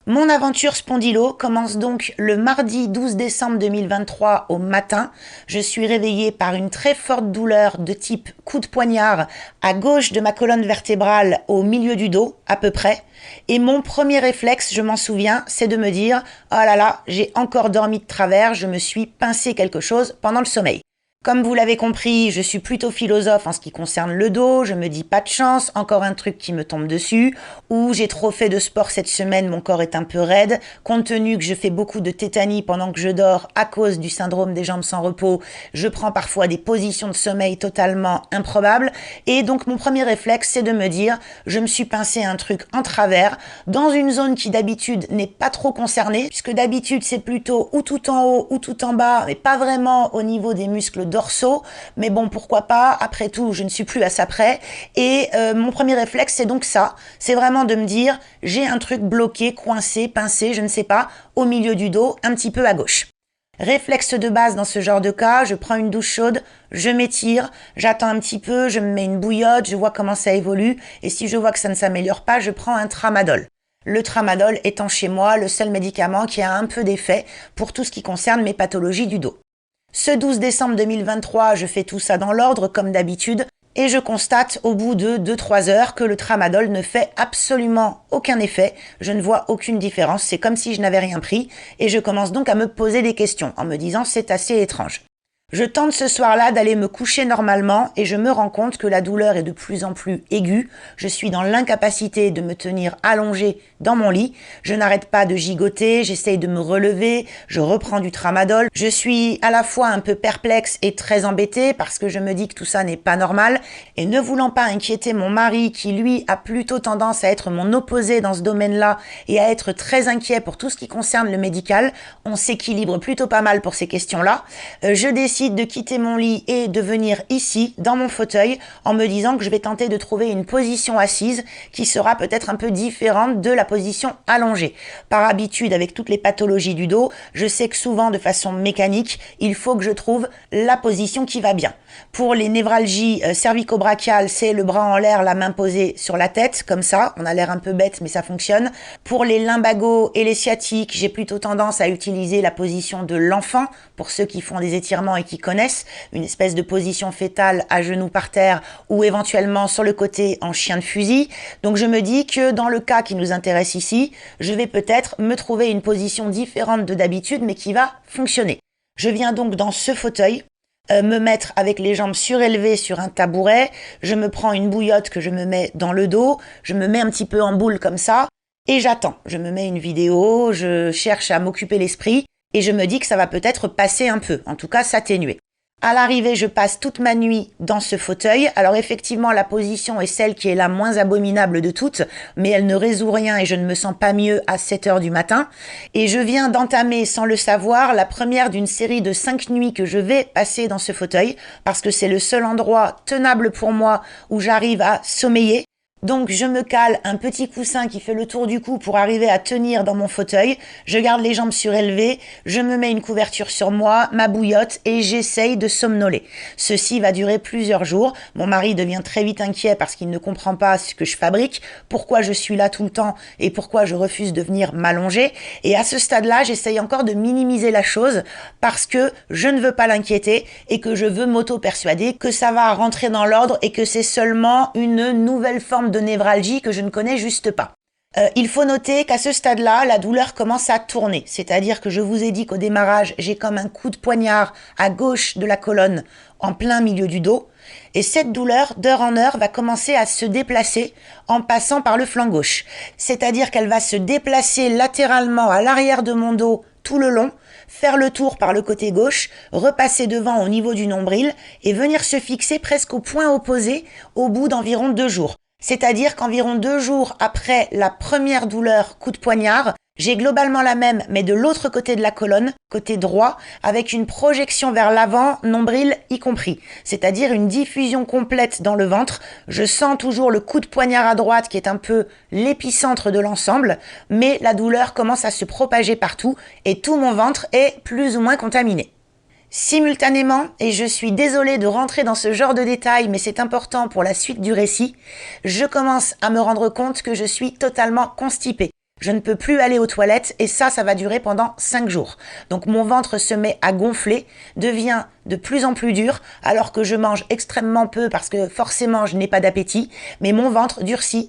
Mon aventure spondylo commence donc le mardi 12 décembre 2023 au matin. Je suis réveillée par une très forte douleur de type coup de poignard à gauche de ma colonne vertébrale au milieu du dos, à peu près. Et mon premier réflexe, je m'en souviens, c'est de me dire « Oh là là, j'ai encore dormi de travers, je me suis pincé quelque chose pendant le sommeil ». Comme vous l'avez compris, je suis plutôt philosophe en ce qui concerne le dos, je me dis pas de chance, encore un truc qui me tombe dessus, ou j'ai trop fait de sport cette semaine, mon corps est un peu raide, compte tenu que je fais beaucoup de tétanie pendant que je dors à cause du syndrome des jambes sans repos, je prends parfois des positions de sommeil totalement improbables, et donc mon premier réflexe c'est de me dire, je me suis pincé un truc en travers, dans une zone qui d'habitude n'est pas trop concernée, puisque d'habitude c'est plutôt ou tout en haut ou tout en bas, mais pas vraiment au niveau des muscles dorsaux, mais bon, pourquoi pas, après tout, je ne suis plus à ça près, et mon premier réflexe, c'est donc ça, c'est vraiment de me dire, j'ai un truc bloqué, coincé, pincé, je ne sais pas, au milieu du dos, un petit peu à gauche. Réflexe de base dans ce genre de cas, je prends une douche chaude, je m'étire, j'attends un petit peu, je me mets une bouillotte, je vois comment ça évolue, et si je vois que ça ne s'améliore pas, je prends un tramadol. Le tramadol étant chez moi le seul médicament qui a un peu d'effet pour tout ce qui concerne mes pathologies du dos. Ce 12 décembre 2023, je fais tout ça dans l'ordre comme d'habitude et je constate au bout de 2-3 heures que le tramadol ne fait absolument aucun effet. Je ne vois aucune différence, c'est comme si je n'avais rien pris et je commence donc à me poser des questions en me disant c'est assez étrange. Je tente ce soir-là d'aller me coucher normalement et je me rends compte que la douleur est de plus en plus aiguë. Je suis dans l'incapacité de me tenir allongée dans mon lit. Je n'arrête pas de gigoter, j'essaye de me relever, je reprends du tramadol. Je suis à la fois un peu perplexe et très embêtée parce que je me dis que tout ça n'est pas normal. Et ne voulant pas inquiéter mon mari qui lui a plutôt tendance à être mon opposé dans ce domaine-là et à être très inquiet pour tout ce qui concerne le médical, on s'équilibre plutôt pas mal pour ces questions-là. Je décide de quitter mon lit et de venir ici, dans mon fauteuil, en me disant que je vais tenter de trouver une position assise qui sera peut-être un peu différente de la position allongée. Par habitude, avec toutes les pathologies du dos, je sais que souvent, de façon mécanique, il faut que je trouve la position qui va bien. Pour les névralgies cervico-brachiales, c'est le bras en l'air, la main posée sur la tête, comme ça. On a l'air un peu bête, mais ça fonctionne. Pour les lumbagos et les sciatiques, j'ai plutôt tendance à utiliser la position de l'enfant, pour ceux qui font des étirements et qui connaissent, une espèce de position fétale à genoux par terre ou éventuellement sur le côté en chien de fusil. Donc je me dis que dans le cas qui nous intéresse ici, je vais peut-être me trouver une position différente de d'habitude mais qui va fonctionner. Je viens donc dans ce fauteuil me mettre avec les jambes surélevées sur un tabouret, je me prends une bouillotte que je me mets dans le dos, je me mets un petit peu en boule comme ça et j'attends. Je me mets une vidéo, je cherche à m'occuper l'esprit et je me dis que ça va peut-être passer un peu, en tout cas s'atténuer. À l'arrivée, je passe toute ma nuit dans ce fauteuil. Alors effectivement, la position est celle qui est la moins abominable de toutes, mais elle ne résout rien et je ne me sens pas mieux à 7 heures du matin. Et je viens d'entamer, sans le savoir, la première d'une série de 5 nuits que je vais passer dans ce fauteuil, parce que c'est le seul endroit tenable pour moi où j'arrive à sommeiller. Donc je me cale un petit coussin qui fait le tour du cou pour arriver à tenir dans mon fauteuil, je garde les jambes surélevées, je me mets une couverture sur moi, ma bouillotte et j'essaye de somnoler. Ceci va durer plusieurs jours, mon mari devient très vite inquiet parce qu'il ne comprend pas ce que je fabrique, pourquoi je suis là tout le temps et pourquoi je refuse de venir m'allonger. Et à ce stade-là, j'essaye encore de minimiser la chose parce que je ne veux pas l'inquiéter et que je veux m'auto-persuader que ça va rentrer dans l'ordre et que c'est seulement une nouvelle forme de névralgie que je ne connais juste pas. Il faut noter qu'à ce stade-là, la douleur commence à tourner. C'est-à-dire que je vous ai dit qu'au démarrage, j'ai comme un coup de poignard à gauche de la colonne, en plein milieu du dos. Et cette douleur, d'heure en heure, va commencer à se déplacer en passant par le flanc gauche. C'est-à-dire qu'elle va se déplacer latéralement à l'arrière de mon dos tout le long, faire le tour par le côté gauche, repasser devant au niveau du nombril et venir se fixer presque au point opposé au bout d'environ 2 jours. C'est-à-dire qu'environ 2 jours après la première douleur coup de poignard, j'ai globalement la même, mais de l'autre côté de la colonne, côté droit, avec une projection vers l'avant, nombril y compris. C'est-à-dire une diffusion complète dans le ventre. Je sens toujours le coup de poignard à droite qui est un peu l'épicentre de l'ensemble, mais la douleur commence à se propager partout et tout mon ventre est plus ou moins contaminé. Simultanément, et je suis désolée de rentrer dans ce genre de détails, mais c'est important pour la suite du récit, je commence à me rendre compte que je suis totalement constipée. je ne peux plus aller aux toilettes et ça va durer pendant 5 jours. Donc mon ventre se met à gonfler, devient de plus en plus dur alors que je mange extrêmement peu parce que forcément je n'ai pas d'appétit, mais mon ventre durcit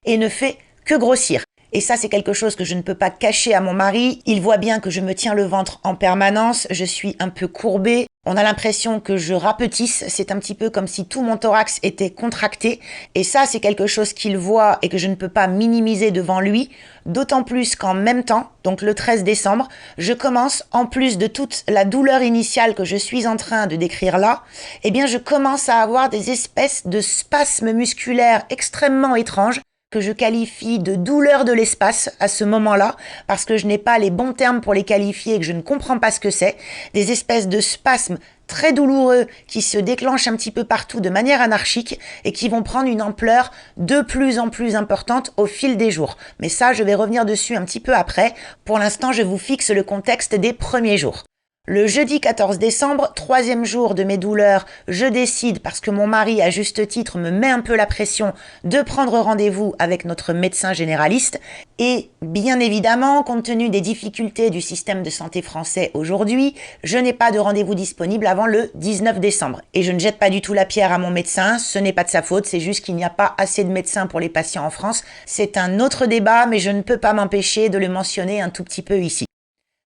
et ne fait que grossir. Et ça, c'est quelque chose que je ne peux pas cacher à mon mari. Il voit bien que je me tiens le ventre en permanence, je suis un peu courbée. On a l'impression que je rapetisse, c'est un petit peu comme si tout mon thorax était contracté. Et ça, c'est quelque chose qu'il voit et que je ne peux pas minimiser devant lui. D'autant plus qu'en même temps, donc le 13 décembre, je commence, en plus de toute la douleur initiale que je suis en train de décrire là, eh bien je commence à avoir des espèces de spasmes musculaires extrêmement étranges que je qualifie de douleur de l'espace à ce moment-là, parce que je n'ai pas les bons termes pour les qualifier et que je ne comprends pas ce que c'est, des espèces de spasmes très douloureux qui se déclenchent un petit peu partout de manière anarchique et qui vont prendre une ampleur de plus en plus importante au fil des jours. Mais ça, je vais revenir dessus un petit peu après. Pour l'instant, je vous fixe le contexte des premiers jours. Le jeudi 14 décembre, 3e jour de mes douleurs, je décide, parce que mon mari, à juste titre, me met un peu la pression, de prendre rendez-vous avec notre médecin généraliste. Et bien évidemment, compte tenu des difficultés du système de santé français aujourd'hui, je n'ai pas de rendez-vous disponible avant le 19 décembre. Et je ne jette pas du tout la pierre à mon médecin, ce n'est pas de sa faute, c'est juste qu'il n'y a pas assez de médecins pour les patients en France. C'est un autre débat, mais je ne peux pas m'empêcher de le mentionner un tout petit peu ici.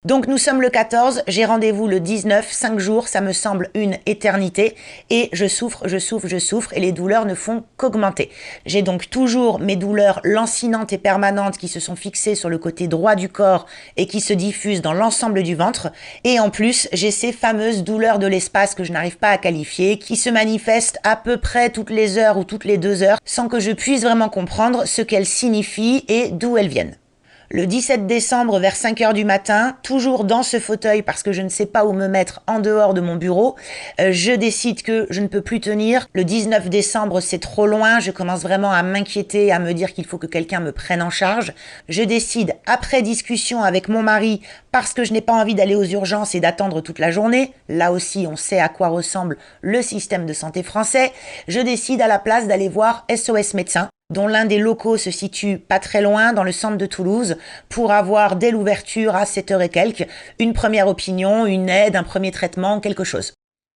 Donc nous sommes le 14, j'ai rendez-vous le 19, 5 jours, ça me semble une éternité et je souffre et les douleurs ne font qu'augmenter. J'ai donc toujours mes douleurs lancinantes et permanentes qui se sont fixées sur le côté droit du corps et qui se diffusent dans l'ensemble du ventre et en plus j'ai ces fameuses douleurs de l'espace que je n'arrive pas à qualifier qui se manifestent à peu près toutes les heures ou toutes les 2 heures sans que je puisse vraiment comprendre ce qu'elles signifient et d'où elles viennent. Le 17 décembre vers 5 heures du matin, toujours dans ce fauteuil parce que je ne sais pas où me mettre en dehors de mon bureau, je décide que je ne peux plus tenir. Le 19 décembre, c'est trop loin, je commence vraiment à m'inquiéter, à me dire qu'il faut que quelqu'un me prenne en charge. Je décide, après discussion avec mon mari, parce que je n'ai pas envie d'aller aux urgences et d'attendre toute la journée, là aussi on sait à quoi ressemble le système de santé français, je décide à la place d'aller voir SOS Médecins, dont l'un des locaux se situe pas très loin, dans le centre de Toulouse, pour avoir, dès l'ouverture, à 7h et quelques, une première opinion, une aide, un premier traitement, quelque chose.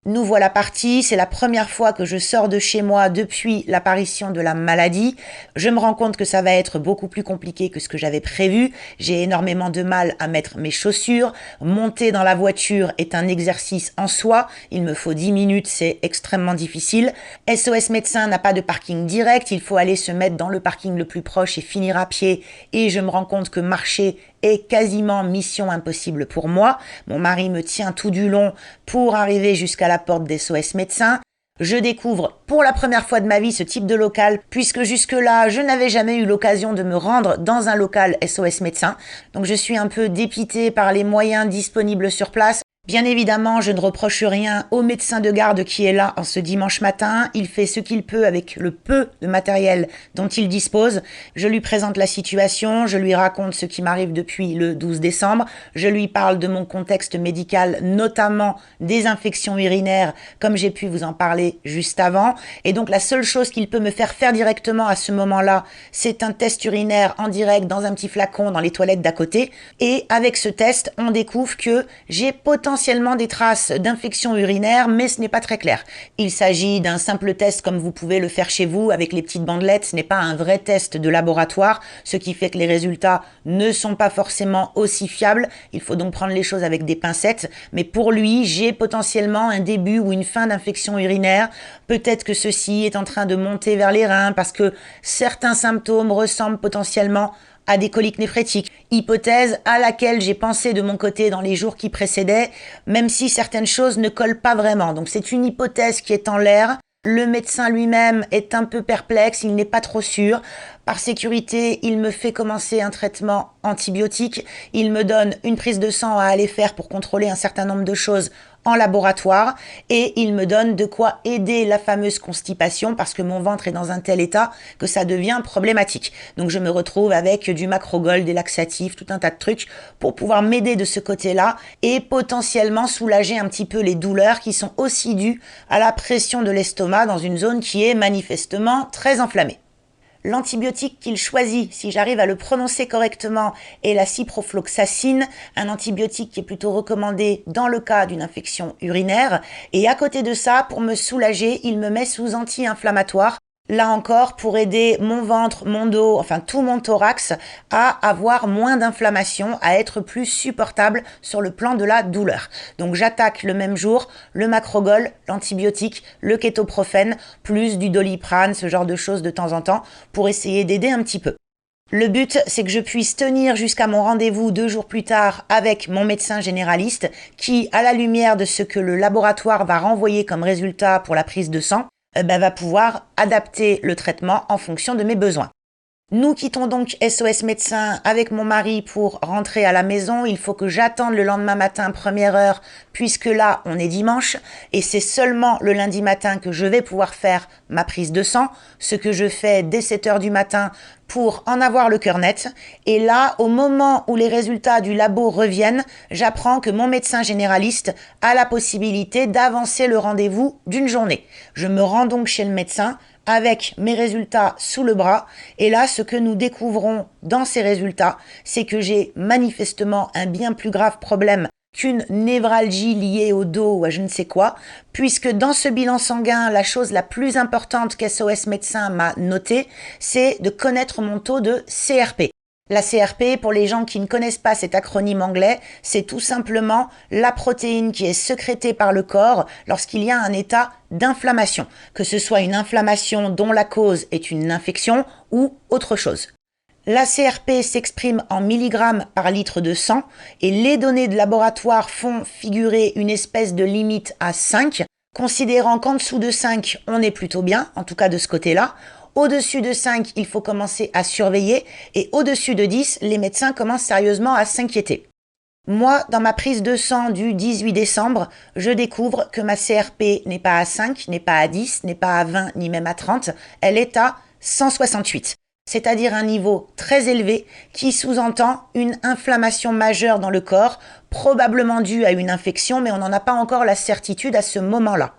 Nous voilà partis, c'est la première fois que je sors de chez moi depuis l'apparition de la maladie. Je me rends compte que ça va être beaucoup plus compliqué que ce que j'avais prévu. J'ai énormément de mal à mettre mes chaussures. Monter dans la voiture est un exercice en soi. Il me faut 10 minutes, c'est extrêmement difficile. SOS Médecins n'a pas de parking direct. Il faut aller se mettre dans le parking le plus proche et finir à pied. Et je me rends compte que marcher est quasiment mission impossible pour moi. Mon mari me tient tout du long pour arriver jusqu'à la porte des SOS Médecins. Je découvre pour la première fois de ma vie ce type de local, puisque jusque-là, je n'avais jamais eu l'occasion de me rendre dans un local SOS Médecins. Donc je suis un peu dépitée par les moyens disponibles sur place. Bien évidemment, je ne reproche rien au médecin de garde qui est là en ce dimanche matin. Il fait ce qu'il peut avec le peu de matériel dont il dispose. Je lui présente la situation, je lui raconte ce qui m'arrive depuis le 12 décembre. Je lui parle de mon contexte médical, notamment des infections urinaires, comme j'ai pu vous en parler juste avant. Et donc la seule chose qu'il peut me faire directement à ce moment-là, c'est un test urinaire en direct dans un petit flacon dans les toilettes d'à côté. Et avec ce test, on découvre que j'ai potentiellement des traces d'infection urinaire, mais ce n'est pas très clair. Il s'agit d'un simple test comme vous pouvez le faire chez vous avec les petites bandelettes. Ce n'est pas un vrai test de laboratoire, ce qui fait que les résultats ne sont pas forcément aussi fiables. Il faut donc prendre les choses avec des pincettes. Mais pour lui, j'ai potentiellement un début ou une fin d'infection urinaire. Peut-être que ceci est en train de monter vers les reins parce que certains symptômes ressemblent potentiellement à des coliques néphrétiques, hypothèse à laquelle j'ai pensé de mon côté dans les jours qui précédaient, même si certaines choses ne collent pas vraiment. Donc c'est une hypothèse qui est en l'air. Le médecin lui-même est un peu perplexe, il n'est pas trop sûr. Par sécurité, il me fait commencer un traitement antibiotique. Il me donne une prise de sang à aller faire pour contrôler un certain nombre de choses en laboratoire et il me donne de quoi aider la fameuse constipation parce que mon ventre est dans un tel état que ça devient problématique. Donc je me retrouve avec du Macrogol, des laxatifs, tout un tas de trucs pour pouvoir m'aider de ce côté-là et potentiellement soulager un petit peu les douleurs qui sont aussi dues à la pression de l'estomac dans une zone qui est manifestement très enflammée. L'antibiotique qu'il choisit, si j'arrive à le prononcer correctement, est la ciprofloxacine, un antibiotique qui est plutôt recommandé dans le cas d'une infection urinaire. Et à côté de ça, pour me soulager, il me met sous anti-inflammatoire. Là encore, pour aider mon ventre, mon dos, enfin tout mon thorax à avoir moins d'inflammation, à être plus supportable sur le plan de la douleur. Donc j'attaque le même jour le macrogol, l'antibiotique, le kétoprophène, plus du doliprane, ce genre de choses de temps en temps, pour essayer d'aider un petit peu. Le but, c'est que je puisse tenir jusqu'à mon rendez-vous 2 jours plus tard avec mon médecin généraliste qui, à la lumière de ce que le laboratoire va renvoyer comme résultat pour la prise de sang, va pouvoir adapter le traitement en fonction de mes besoins. Nous quittons donc SOS Médecins avec mon mari pour rentrer à la maison. Il faut que j'attende le lendemain matin, première heure, puisque là, on est dimanche. Et c'est seulement le lundi matin que je vais pouvoir faire ma prise de sang, ce que je fais dès 7 heures du matin pour en avoir le cœur net. Et là, au moment où les résultats du labo reviennent, j'apprends que mon médecin généraliste a la possibilité d'avancer le rendez-vous d'une journée. Je me rends donc chez le médecin avec mes résultats sous le bras. Et là, ce que nous découvrons dans ces résultats, c'est que j'ai manifestement un bien plus grave problème qu'une névralgie liée au dos ou à je ne sais quoi, puisque dans ce bilan sanguin, la chose la plus importante qu'SOS Médecins m'a notée, c'est de connaître mon taux de CRP. La CRP, pour les gens qui ne connaissent pas cet acronyme anglais, c'est tout simplement la protéine qui est sécrétée par le corps lorsqu'il y a un état d'inflammation, que ce soit une inflammation dont la cause est une infection ou autre chose. La CRP s'exprime en milligrammes par litre de sang et les données de laboratoire font figurer une espèce de limite à 5, considérant qu'en dessous de 5, on est plutôt bien, en tout cas de ce côté-là. Au-dessus de 5, il faut commencer à surveiller et au-dessus de 10, les médecins commencent sérieusement à s'inquiéter. Moi, dans ma prise de sang du 18 décembre, je découvre que ma CRP n'est pas à 5, n'est pas à 10, n'est pas à 20, ni même à 30, elle est à 168. C'est-à-dire un niveau très élevé qui sous-entend une inflammation majeure dans le corps, probablement due à une infection, mais on n'en a pas encore la certitude à ce moment-là.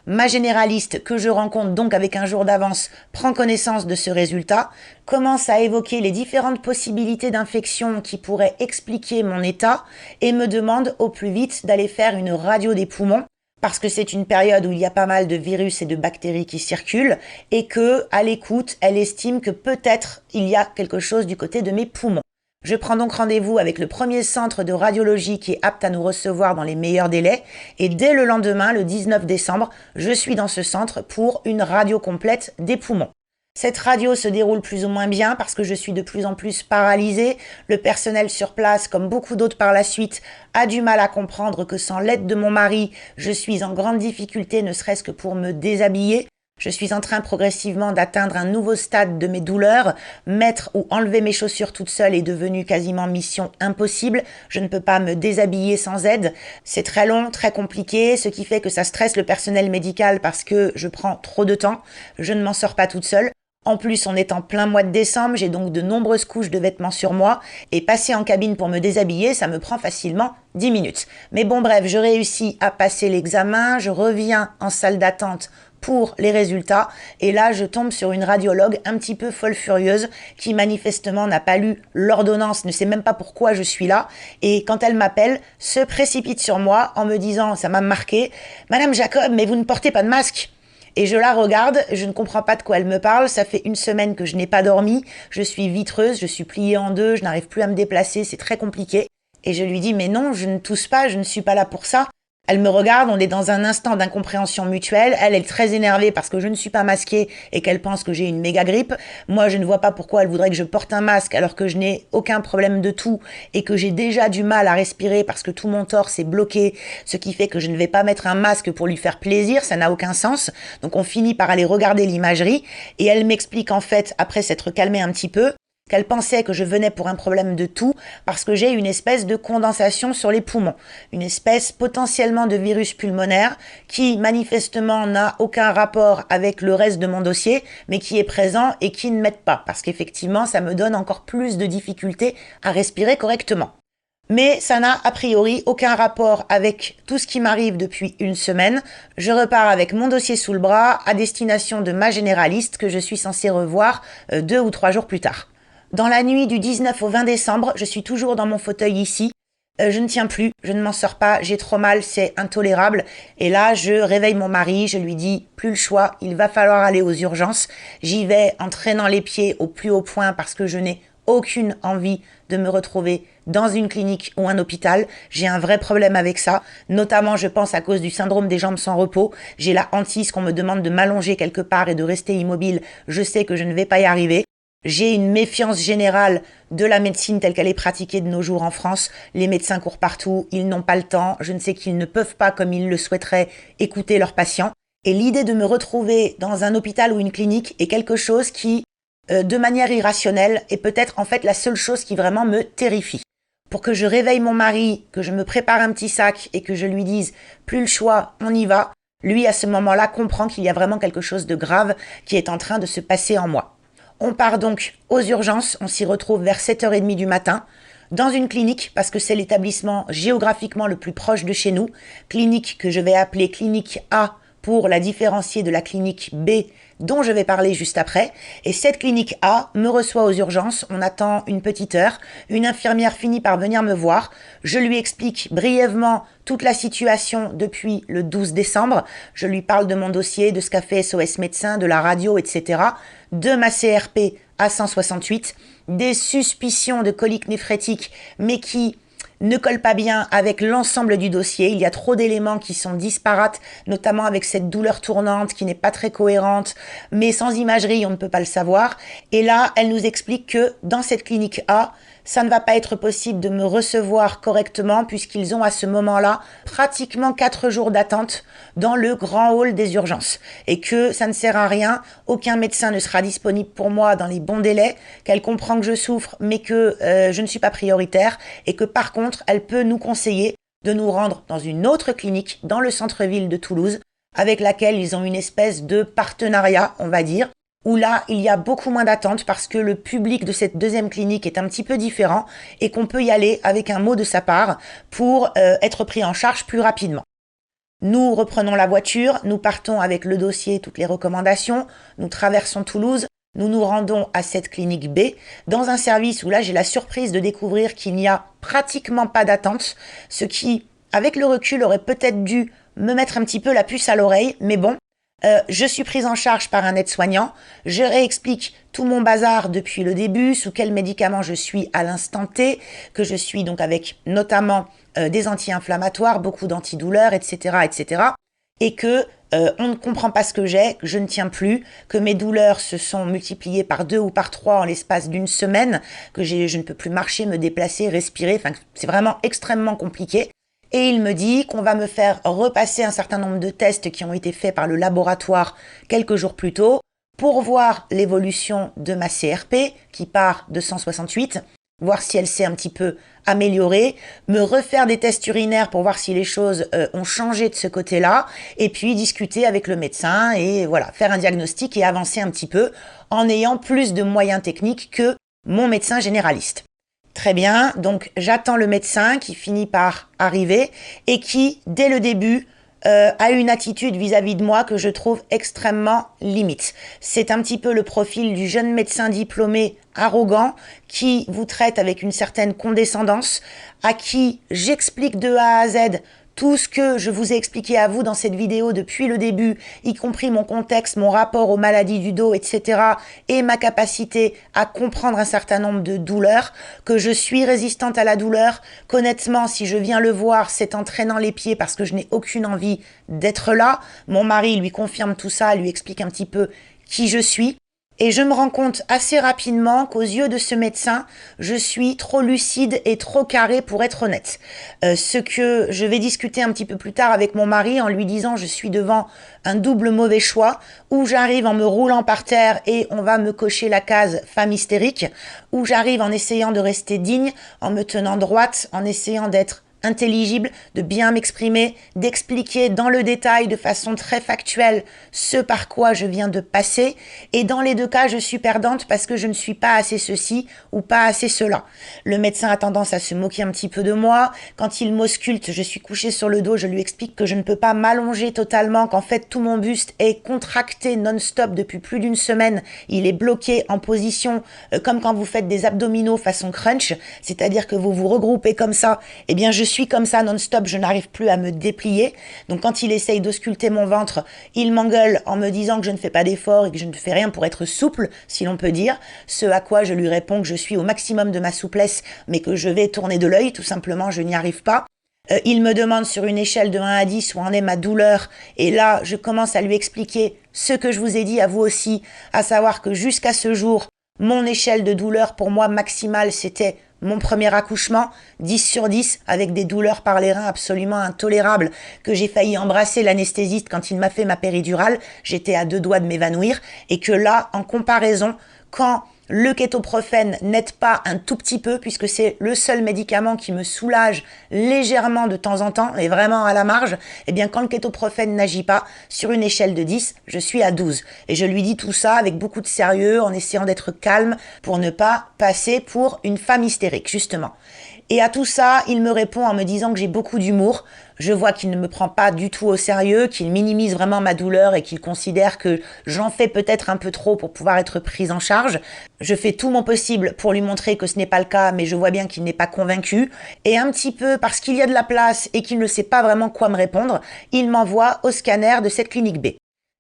Ma généraliste, que je rencontre donc avec un jour d'avance, prend connaissance de ce résultat, commence à évoquer les différentes possibilités d'infection qui pourraient expliquer mon état et me demande au plus vite d'aller faire une radio des poumons, parce que c'est une période où il y a pas mal de virus et de bactéries qui circulent et que, à l'écoute, elle estime que peut-être il y a quelque chose du côté de mes poumons. Je prends donc rendez-vous avec le premier centre de radiologie qui est apte à nous recevoir dans les meilleurs délais et dès le lendemain, le 19 décembre, je suis dans ce centre pour une radio complète des poumons. Cette radio se déroule plus ou moins bien parce que je suis de plus en plus paralysée. Le personnel sur place, comme beaucoup d'autres par la suite, a du mal à comprendre que sans l'aide de mon mari, je suis en grande difficulté, ne serait-ce que pour me déshabiller. Je suis en train progressivement d'atteindre un nouveau stade de mes douleurs. Mettre ou enlever mes chaussures toute seule est devenu quasiment mission impossible. Je ne peux pas me déshabiller sans aide. C'est très long, très compliqué, ce qui fait que ça stresse le personnel médical parce que je prends trop de temps. Je ne m'en sors pas toute seule. En plus, on est en plein mois de décembre, j'ai donc de nombreuses couches de vêtements sur moi et passer en cabine pour me déshabiller, ça me prend facilement 10 minutes. Mais bon bref, je réussis à passer l'examen, je reviens en salle d'attente pour les résultats et là je tombe sur une radiologue un petit peu folle furieuse qui manifestement n'a pas lu l'ordonnance, ne sait même pas pourquoi je suis là et quand elle m'appelle, se précipite sur moi en me disant, ça m'a marqué, Madame Jacob, mais vous ne portez pas de masque. Et je la regarde, je ne comprends pas de quoi elle me parle, ça fait 1 semaine que je n'ai pas dormi, je suis vitreuse, je suis pliée en deux, je n'arrive plus à me déplacer, c'est très compliqué. Et je lui dis, mais non, je ne tousse pas, je ne suis pas là pour ça. Elle me regarde, on est dans un instant d'incompréhension mutuelle. Elle est très énervée parce que je ne suis pas masquée et qu'elle pense que j'ai une méga grippe. Moi, je ne vois pas pourquoi elle voudrait que je porte un masque alors que je n'ai aucun problème de tout et que j'ai déjà du mal à respirer parce que tout mon torse est bloqué, ce qui fait que je ne vais pas mettre un masque pour lui faire plaisir, ça n'a aucun sens. Donc on finit par aller regarder l'imagerie et elle m'explique en fait, après s'être calmée un petit peu, qu'elle pensait que je venais pour un problème de toux parce que j'ai une espèce de condensation sur les poumons, une espèce potentiellement de virus pulmonaire qui manifestement n'a aucun rapport avec le reste de mon dossier, mais qui est présent et qui ne m'aide pas parce qu'effectivement ça me donne encore plus de difficultés à respirer correctement. Mais ça n'a a priori aucun rapport avec tout ce qui m'arrive depuis une semaine. Je repars avec mon dossier sous le bras à destination de ma généraliste que je suis censée revoir 2 ou 3 jours plus tard. Dans la nuit du 19 au 20 décembre, je suis toujours dans mon fauteuil ici. Je ne tiens plus, je ne m'en sors pas, j'ai trop mal, c'est intolérable. Et là, je réveille mon mari, je lui dis plus le choix, il va falloir aller aux urgences. J'y vais en traînant les pieds au plus haut point parce que je n'ai aucune envie de me retrouver dans une clinique ou un hôpital. J'ai un vrai problème avec ça, notamment je pense à cause du syndrome des jambes sans repos. J'ai la hantise qu'on me demande de m'allonger quelque part et de rester immobile. Je sais que je ne vais pas y arriver. J'ai une méfiance générale de la médecine telle qu'elle est pratiquée de nos jours en France. Les médecins courent partout, ils n'ont pas le temps, je ne sais qu'ils ne peuvent pas, comme ils le souhaiteraient, écouter leurs patients. Et l'idée de me retrouver dans un hôpital ou une clinique est quelque chose qui, de manière irrationnelle, est peut-être en fait la seule chose qui vraiment me terrifie. Pour que je réveille mon mari, que je me prépare un petit sac et que je lui dise « plus le choix, on y va », lui à ce moment-là comprend qu'il y a vraiment quelque chose de grave qui est en train de se passer en moi. On part donc aux urgences, on s'y retrouve vers 7h30 du matin, dans une clinique, parce que c'est l'établissement géographiquement le plus proche de chez nous, clinique que je vais appeler clinique A pour la différencier de la clinique B dont je vais parler juste après. Et cette clinique A me reçoit aux urgences, on attend une petite heure, une infirmière finit par venir me voir, je lui explique brièvement toute la situation depuis le 12 décembre, je lui parle de mon dossier, de ce qu'a fait SOS Médecins, de la radio, etc., de ma CRP à 168, des suspicions de colique néphrétique, mais qui ne colle pas bien avec l'ensemble du dossier. Il y a trop d'éléments qui sont disparates, notamment avec cette douleur tournante qui n'est pas très cohérente, mais sans imagerie, on ne peut pas le savoir. Et là, elle nous explique que dans cette clinique A, ça ne va pas être possible de me recevoir correctement puisqu'ils ont à ce moment-là pratiquement 4 jours d'attente dans le grand hall des urgences et que ça ne sert à rien, aucun médecin ne sera disponible pour moi dans les bons délais, qu'elle comprend que je souffre mais que je ne suis pas prioritaire et que par contre elle peut nous conseiller de nous rendre dans une autre clinique dans le centre-ville de Toulouse avec laquelle ils ont une espèce de partenariat, on va dire, où là, il y a beaucoup moins d'attente parce que le public de cette deuxième clinique est un petit peu différent et qu'on peut y aller avec un mot de sa part pour être pris en charge plus rapidement. Nous reprenons la voiture, nous partons avec le dossier, toutes les recommandations, nous traversons Toulouse, nous nous rendons à cette clinique B, dans un service où là, j'ai la surprise de découvrir qu'il n'y a pratiquement pas d'attente, ce qui, avec le recul, aurait peut-être dû me mettre un petit peu la puce à l'oreille, mais bon, je suis prise en charge par un aide-soignant, je réexplique tout mon bazar depuis le début, sous quels médicaments je suis à l'instant T, que je suis donc avec notamment des anti-inflammatoires, beaucoup d'antidouleurs, etc., etc., et que on ne comprend pas ce que j'ai, que je ne tiens plus, que mes douleurs se sont multipliées par 2 ou par 3 en l'espace d'une semaine, que je ne peux plus marcher, me déplacer, respirer, enfin c'est vraiment extrêmement compliqué. Et il me dit qu'on va me faire repasser un certain nombre de tests qui ont été faits par le laboratoire quelques jours plus tôt pour voir l'évolution de ma CRP qui part de 168, voir si elle s'est un petit peu améliorée, me refaire des tests urinaires pour voir si les choses ont changé de ce côté-là, et puis discuter avec le médecin et voilà, faire un diagnostic et avancer un petit peu en ayant plus de moyens techniques que mon médecin généraliste. Très bien, donc j'attends le médecin qui finit par arriver et qui, dès le début, a une attitude vis-à-vis de moi que je trouve extrêmement limite. C'est un petit peu le profil du jeune médecin diplômé arrogant qui vous traite avec une certaine condescendance, à qui j'explique de A à Z tout ce que je vous ai expliqué à vous dans cette vidéo depuis le début, y compris mon contexte, mon rapport aux maladies du dos, etc. et ma capacité à comprendre un certain nombre de douleurs, que je suis résistante à la douleur, qu'honnêtement, si je viens le voir, c'est en traînant les pieds parce que je n'ai aucune envie d'être là. Mon mari lui confirme tout ça, lui explique un petit peu qui je suis. Et je me rends compte assez rapidement qu'aux yeux de ce médecin, je suis trop lucide et trop carrée pour être honnête. Ce que je vais discuter un petit peu plus tard avec mon mari en lui disant je suis devant un double mauvais choix, où j'arrive en me roulant par terre et on va me cocher la case femme hystérique, où j'arrive en essayant de rester digne, en me tenant droite, en essayant d'être intelligible, de bien m'exprimer, d'expliquer dans le détail de façon très factuelle ce par quoi je viens de passer. Et dans les deux cas, je suis perdante parce que je ne suis pas assez ceci ou pas assez cela. Le médecin a tendance à se moquer un petit peu de moi. Quand il m'ausculte, je suis couchée sur le dos, je lui explique que je ne peux pas m'allonger totalement, qu'en fait tout mon buste est contracté non-stop depuis plus d'une semaine. Il est bloqué en position comme quand vous faites des abdominaux façon crunch, c'est-à-dire que vous vous regroupez comme ça. Eh bien, je suis comme ça non-stop, je n'arrive plus à me déplier. Donc quand il essaye d'ausculter mon ventre, il m'engueule en me disant que je ne fais pas d'efforts et que je ne fais rien pour être souple, si l'on peut dire. Ce à quoi je lui réponds que je suis au maximum de ma souplesse, mais que je vais tourner de l'œil, tout simplement, je n'y arrive pas. Il me demande sur une échelle de 1 à 10 où en est ma douleur, et là, je commence à lui expliquer ce que je vous ai dit à vous aussi, à savoir que jusqu'à ce jour, mon échelle de douleur pour moi maximale, c'était mon premier accouchement, 10 sur 10, avec des douleurs par les reins absolument intolérables, que j'ai failli embrasser l'anesthésiste quand il m'a fait ma péridurale, j'étais à 2 doigts de m'évanouir, et que là, en comparaison, quand le kétoprophène n'aide pas un tout petit peu, puisque c'est le seul médicament qui me soulage légèrement de temps en temps, et vraiment à la marge, eh bien quand le kétoprophène n'agit pas, sur une échelle de 10, je suis à 12. Et je lui dis tout ça avec beaucoup de sérieux, en essayant d'être calme, pour ne pas passer pour une femme hystérique, justement. Et à tout ça, il me répond en me disant que j'ai beaucoup d'humour. Je vois qu'il ne me prend pas du tout au sérieux, qu'il minimise vraiment ma douleur et qu'il considère que j'en fais peut-être un peu trop pour pouvoir être prise en charge. Je fais tout mon possible pour lui montrer que ce n'est pas le cas, mais je vois bien qu'il n'est pas convaincu. Et un petit peu parce qu'il y a de la place et qu'il ne sait pas vraiment quoi me répondre, il m'envoie au scanner de cette clinique B.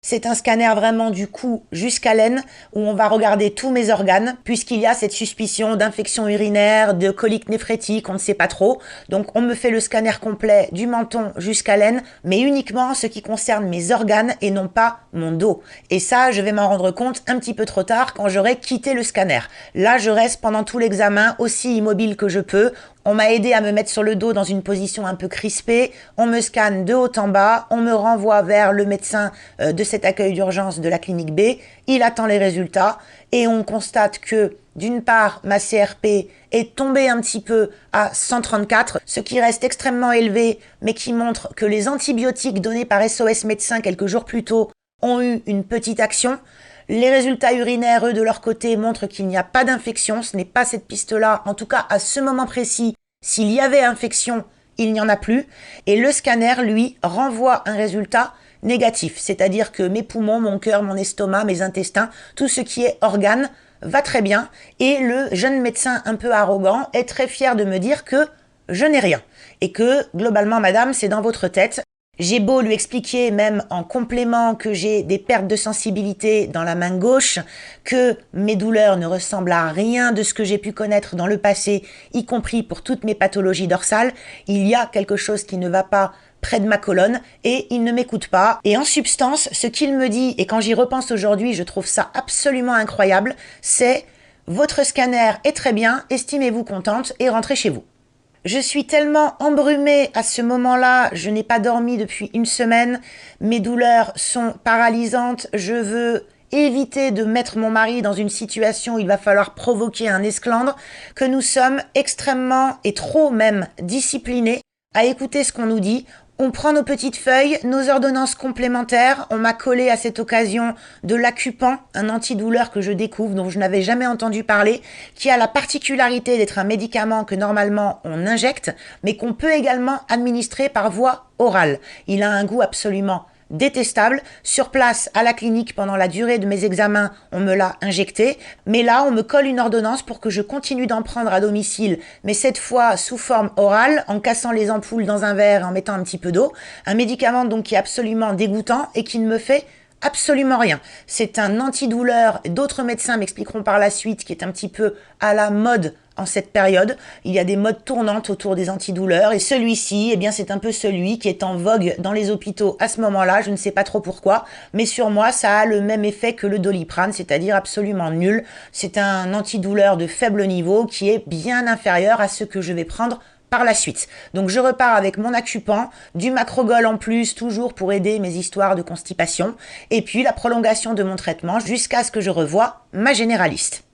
C'est un scanner vraiment du cou jusqu'à l'aine où on va regarder tous mes organes puisqu'il y a cette suspicion d'infection urinaire, de colique néphrétique, on ne sait pas trop. Donc on me fait le scanner complet du menton jusqu'à l'aine, mais uniquement ce qui concerne mes organes et non pas mon dos. Et ça, je vais m'en rendre compte un petit peu trop tard quand j'aurai quitté le scanner. Là, je reste pendant tout l'examen aussi immobile que je peux. On m'a aidé à me mettre sur le dos dans une position un peu crispée, on me scanne de haut en bas, on me renvoie vers le médecin de cet accueil d'urgence de la clinique B, il attend les résultats et on constate que d'une part, ma CRP est tombée un petit peu à 134, ce qui reste extrêmement élevé, mais qui montre que les antibiotiques donnés par SOS Médecins quelques jours plus tôt ont eu une petite action. Les résultats urinaires, eux, de leur côté, montrent qu'il n'y a pas d'infection. Ce n'est pas cette piste-là. En tout cas, à ce moment précis, s'il y avait infection, il n'y en a plus. Et le scanner, lui, renvoie un résultat négatif. C'est-à-dire que mes poumons, mon cœur, mon estomac, mes intestins, tout ce qui est organe va très bien. Et le jeune médecin un peu arrogant est très fier de me dire que je n'ai rien. Et que, globalement, madame, c'est dans votre tête. J'ai beau lui expliquer, même en complément, que j'ai des pertes de sensibilité dans la main gauche, que mes douleurs ne ressemblent à rien de ce que j'ai pu connaître dans le passé, y compris pour toutes mes pathologies dorsales, il y a quelque chose qui ne va pas près de ma colonne et il ne m'écoute pas. Et en substance, ce qu'il me dit, et quand j'y repense aujourd'hui, je trouve ça absolument incroyable, c'est « Votre scanner est très bien, estimez-vous contente et rentrez chez vous ». Je suis tellement embrumée à ce moment-là, je n'ai pas dormi depuis 1 semaine, mes douleurs sont paralysantes, je veux éviter de mettre mon mari dans une situation où il va falloir provoquer un esclandre, que nous sommes extrêmement et trop même disciplinés à écouter ce qu'on nous dit. On prend nos petites feuilles, nos ordonnances complémentaires. On m'a collé à cette occasion de l'Acupan, un antidouleur que je découvre, dont je n'avais jamais entendu parler, qui a la particularité d'être un médicament que normalement on injecte, mais qu'on peut également administrer par voie orale. Il a un goût absolument détestable. Sur place, à la clinique, pendant la durée de mes examens, on me l'a injecté. Mais là, on me colle une ordonnance pour que je continue d'en prendre à domicile, mais cette fois sous forme orale, en cassant les ampoules dans un verre et en mettant un petit peu d'eau. Un médicament donc qui est absolument dégoûtant et qui ne me fait absolument rien. C'est un antidouleur, d'autres médecins m'expliqueront par la suite, qui est un petit peu à la mode en cette période. Il y a des modes tournantes autour des antidouleurs et celui-ci, eh bien, c'est un peu celui qui est en vogue dans les hôpitaux à ce moment-là. Je ne sais pas trop pourquoi, mais sur moi, ça a le même effet que le Doliprane, c'est-à-dire absolument nul. C'est un antidouleur de faible niveau qui est bien inférieur à ce que je vais prendre par la suite. Donc je repars avec mon Acupan, du Macrogol en plus, toujours pour aider mes histoires de constipation, et puis la prolongation de mon traitement jusqu'à ce que je revoie ma généraliste.